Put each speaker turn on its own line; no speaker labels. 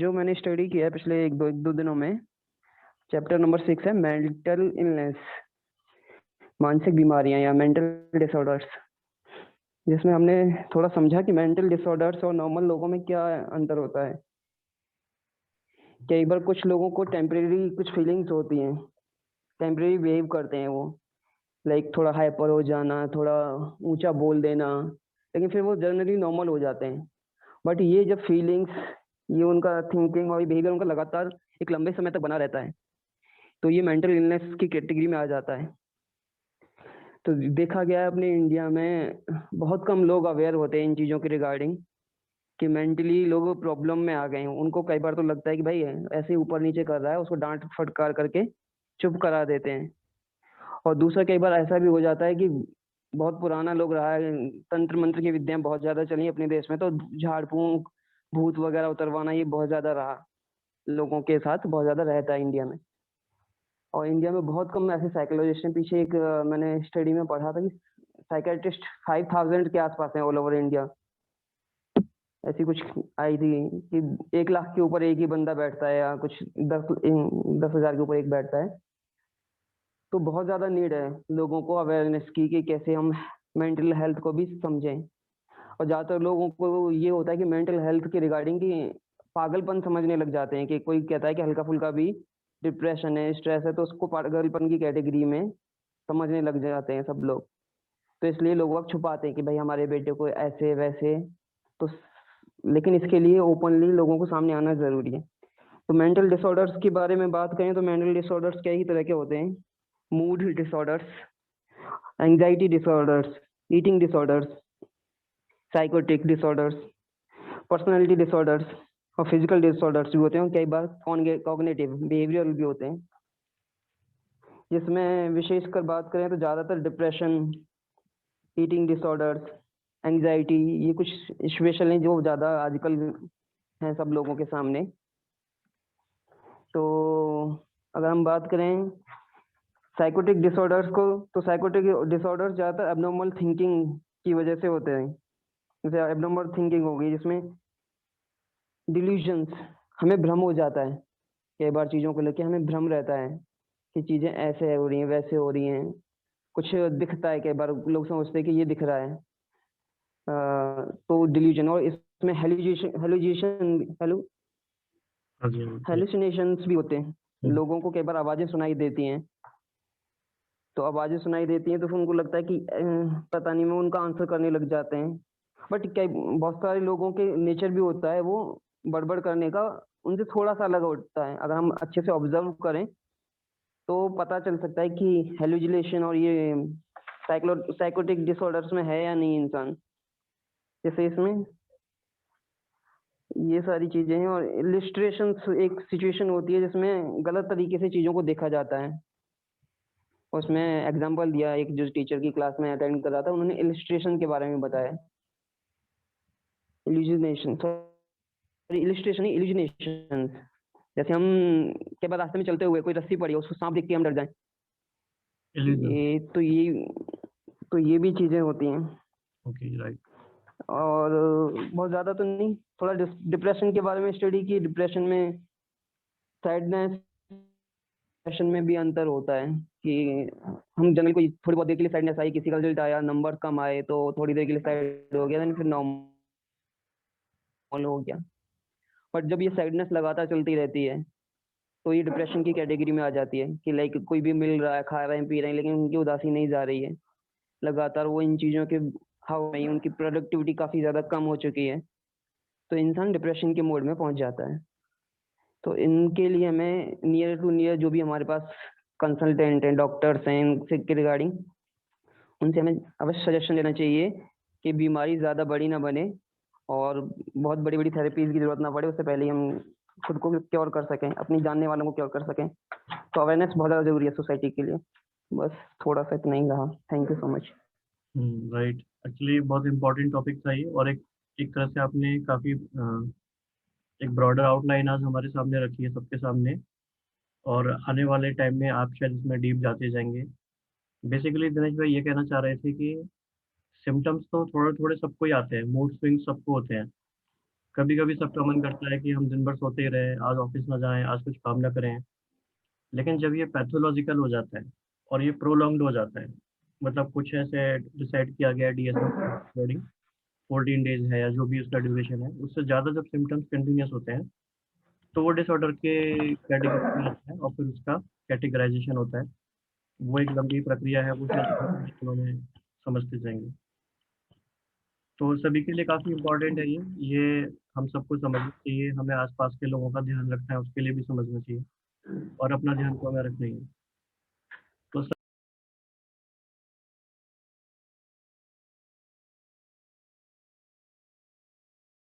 जो मैंने स्टडी किया है पिछले एक दो दिनों में, चैप्टर नंबर 6 है मेंटल इलनेस, मानसिक बीमारियां या मेंटल डिसऑर्डर्स। जिसमें हमने थोड़ा समझा कि मेंटल डिसऑर्डर्स और नॉर्मल लोगों में क्या अंतर होता है। कई बार कुछ लोगों को टेम्परेरी कुछ फीलिंग्स होती हैं, टेम्परेरी बिहेव करते हैं वो, लाइक थोड़ा हाइपर हो जाना, थोड़ा ऊंचा बोल देना, लेकिन फिर वो जनरली नॉर्मल हो जाते हैं। बट ये जब फीलिंग्स, ये उनका थिंकिंग और बिहेवियर उनका लगातार एक लंबे समय तक बना रहता है, तो ये मेंटल इलनेस की कैटेगरी में आ जाता है। तो देखा गया है अपने इंडिया में बहुत कम लोग अवेयर होते हैं इन चीज़ों के रिगार्डिंग, कि मेंटली लोग प्रॉब्लम में आ गए हैं। उनको कई बार तो लगता है कि भाई ऐसे ही ऊपर नीचे कर रहा है, उसको डांट फटकार करके चुप करा देते हैं। और दूसरा, कई बार ऐसा भी हो जाता है कि बहुत पुराना लोग रहा है, तंत्र मंत्र की विद्याएं बहुत ज्यादा चली अपने देश में, तो झाड़ फूंक भूत वगैरह उतरवाना ये बहुत ज्यादा रहा, लोगों के साथ बहुत ज्यादा रहता है इंडिया में। और इंडिया में बहुत कम ऐसे साइकोलॉजिस्ट हैं। पीछे एक मैंने स्टडी में पढ़ा था कि साइकेट्रिस्ट 5000 के आसपास हैं ऑल ओवर इंडिया। ऐसी कुछ आई थी कि 1 लाख के ऊपर एक ही बंदा बैठता है, या कुछ 10,000 के ऊपर एक बैठता है। तो बहुत ज़्यादा नीड है लोगों को अवेयरनेस की, कि कैसे हम मेंटल हेल्थ को भी समझें। और ज़्यादातर लोगों को ये होता है कि मेंटल हेल्थ के रिगार्डिंग की पागलपन समझने लग जाते हैं, कि कोई कहता है कि हल्का फुल्का भी डिप्रेशन है, स्ट्रेस है, तो उसको पागलपन की कैटेगरी में समझने लग जाते हैं सब लोग। तो इसलिए लोग वक्त छुपाते हैं कि भाई हमारे बेटे को ऐसे वैसे। तो लेकिन इसके लिए ओपनली लोगों को सामने आना जरूरी है। तो मेंटल डिसऑर्डर्स के बारे में बात करें तो मेंटल डिसऑर्डर्स कई ही तरह के होते हैं। Mood disorders, anxiety disorders, eating disorders, psychotic disorders, personality disorders, और फिजिकल डिसऑर्डर्स भी होते हैं, और कई बार कॉग्निटिव बिहेवियरल भी होते हैं। जिसमें विशेषकर बात करें तो ज़्यादातर डिप्रेशन, ईटिंग डिसऑर्डर्स, एंजाइटी, ये कुछ स्पेशल हैं जो ज़्यादा आजकल हैं सब लोगों के सामने। तो अगर हम बात करें साइकोटिक डिसऑर्डर्स को, तो साइकोटिक डिसऑर्डर्स ज़्यादातर एबनॉर्मल थिंकिंग की वजह से होते हैं। जैसे एबनॉर्मल थिंकिंग हो गई, जिसमें डिल्यूजन्स, हमें भ्रम हो जाता है। कई बार चीज़ों को लेके हमें भ्रम रहता है कि चीज़ें ऐसे हो रही हैं, वैसे हो रही हैं, कुछ दिखता है। कई बार लोग समझते हैं कि ये दिख रहा है। तो डिल्यूजन, और इसमें
हाँ जी, हाँ जी।
हेलुसिनेशंस भी होते हैं।
हम्म,
लोगों को कई बार आवाज़ें सुनाई देती हैं, तो आवाज़ें सुनाई देती हैं तो फिर उनको लगता है कि पता नहीं, मैं उनका आंसर करने लग जाते हैं। बट कई बहुत सारे लोगों के नेचर भी होता है वो बड़बड़ करने का, उनसे थोड़ा सा अलग होता है। अगर हम अच्छे से ऑब्जर्व करें तो पता चल सकता है कि हेलुसिनेशन और ये साइकोटिक डिसऑर्डर्स में है या नहीं इंसान। जैसे इसमें ये सारी चीजें हैं। और इलिस्ट्रेशन, एक सिचुएशन होती है जिसमें गलत तरीके से चीजों को देखा जाता है। उसमें एग्जांपल दिया, एक जो टीचर की क्लास में अटेंड कर रहा था, उन्होंने इलिस्ट्रेशन के बारे में बताया। इल्यूजिनेशन, सॉरी इलिस्ट्रेशन नहीं, इल्यूजिनेशन। जैसे हम के बाद रास्ते में चलते हुए कोई रस्सी पड़ी है, उसको सांप देख के हम डर जाएं।
illusion।
ये भी चीजें होती हैं।
Okay, right.
और बहुत ज्यादा तो नहीं, थोड़ा डिप्रेशन के बारे में स्टडी की। डिप्रेशन में सैडनेस, डिप्रेशन में भी अंतर होता है कि हम जनरल कोई थोड़ी बहुत देर के लिए सैडनेस आई, किसी का रिजल्ट आया, नंबर कम आए, तो थोड़ी देर के लिए सैड हो गया, देन फिर नॉर्मल हो गया। बट जब ये सैडनेस लगातार चलती रहती है तो ये डिप्रेशन की कैटेगरी में आ जाती है, कि लाइक कोई भी मिल रहा है, खा रहे हैं, पी रहे हैं, लेकिन उनकी उदासी नहीं जा रही है। लगातार वो इन चीज़ों के हवा में, उनकी प्रोडक्टिविटी काफ़ी ज़्यादा कम हो चुकी है, तो इंसान डिप्रेशन के मोड में पहुंच जाता है। तो इनके लिए हमें नियर टू नियर जो भी हमारे पास कंसल्टेंट हैं, डॉक्टर्स हैं, इनसे के रिगार्डिंग उनसे हमें अवश्य सजेशन लेना चाहिए कि बीमारी ज़्यादा बड़ी ना बने और बहुत बड़ी बड़ी थेरेपीज की जरूरत ना पड़े। उससे पहले ही हम खुद को क्योर कर सकें, अपनी जानने वालों को क्योर कर सकें। तो अवेयरनेस बहुत ज़्यादा जरूरी है सोसाइटी के लिए। बस थोड़ा सा इतना ही रहा। Thank you so much.
Right. Actually बहुत इंपॉर्टेंट टॉपिक था ये, और एक एक तरह से आपने काफ़ी एक ब्रॉडर आउटलाइन आज हमारे सामने रखी है सबके सामने। और आने वाले टाइम में आप शायद इसमें डीप जाते जाएंगे। बेसिकली दिनेश भाई ये कहना चाह रहे थे कि सिम्टम्स तो थोड़े थोड़े सबको ही आते हैं, मूड स्विंग सबको होते हैं। कभी-कभी सबका मन करता है कि हम दिन भर सोते ही रहें, आज ऑफ़िस ना जाएँ, आज कुछ काम ना करें। लेकिन जब ये पैथोलॉजिकल हो जाता है और ये प्रोलॉन्ग्ड हो जाता है, मतलब कुछ ऐसे डिसाइड किया गया है डीएसएम के अकॉर्डिंग 14 डेज़ है या जो भी उसका ड्यूरेशन है, उससे ज़्यादा जब सिम्पटम्स कंटीन्यूअस होते हैं, तो वो डिसऑर्डर के कैटेगरी में आता है और फिर उसका कैटेगराइज़ेशन होता है। वो एक लंबी प्रक्रिया है, वो शायद में समझते जाएँगे। तो सभी के लिए काफ़ी इम्पोर्टेंट है ये हम सबको समझना चाहिए, हमें आस-पास के लोगों का ध्यान रखना है, उसके लिए भी समझना चाहिए और अपना ध्यान तो हमें रखना ही है।